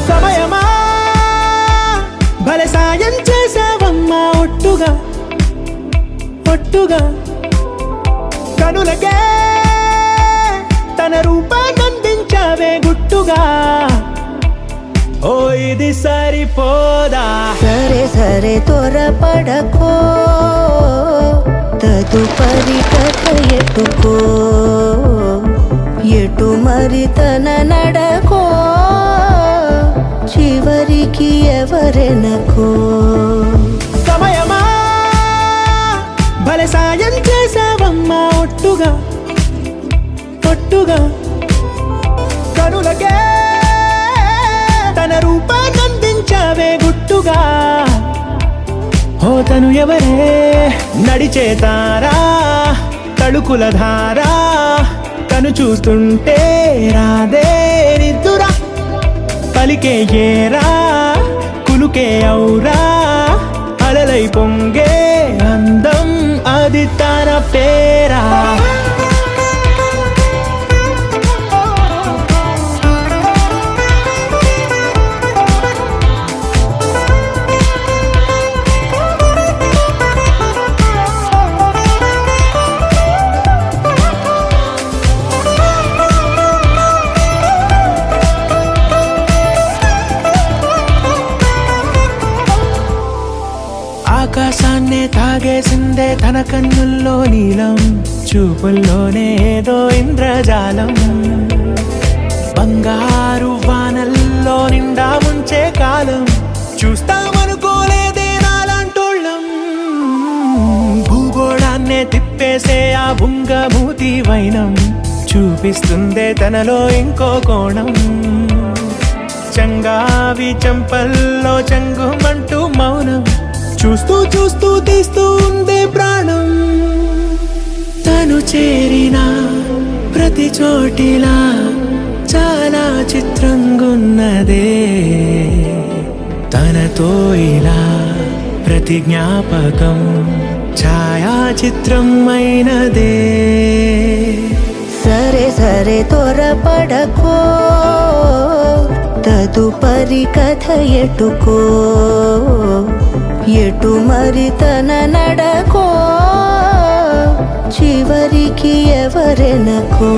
సమయమా భలే సాయం చేసావమ్మా ఒట్టుగా ఒట్టుగా కనులకే తన రూపాన్నందించావే గుట్టుగా ఓ ఇది సరిపోదా సరే సరే త్వరపడకో తదుపరి కథ ఎటుకో ఎటు మరి తన నడకో చివరికి ఎవరెనకో సమయమా భలే సాయం చేసావమ్మా ఒట్టుగా ఒట్టుగా కనులకే తన రూపాన్నందించావే గుట్టుగా ఓ తను ఎవరే నడిచే తారా తళుకుల ధారా తను చూస్తుంటే రాదే నిద్దురా పలికే ఏరా కులుకే ఔరా అలలై పొంగే అందం అది తన పేరా ఆకాశాన్నే తాగేసిందే తన కన్నుల్లో నీలం చూపుల్లోనే ఏదో ఇంద్రజాలం బంగారు వానల్లో నిండా ఉంచే కాలం చూస్తామనుకోలేదే నాలాంటోళ్ళం భూగోళాన్నే తిప్పేసే ఆ బుంగమూతి వైనం చూపిస్తుందే తనలో ఇంకో కోణం చంగావి చంపల్లో చంగుమంటూ మౌనం చూస్తూ చూస్తూ తీస్తూ ఉందే ప్రాణం తను చేరిన ప్రతి చోటిలా చాలా చిత్రంగున్నదే తనతో ఇలా ప్రతి జ్ఞాపకం ఛాయాచిత్రం అయినదే సరే సరే త్వరపడకో తదుపరి కథ ఎటుకో ఎటు మరి తన నడకో చివరికి ఎవరెనకో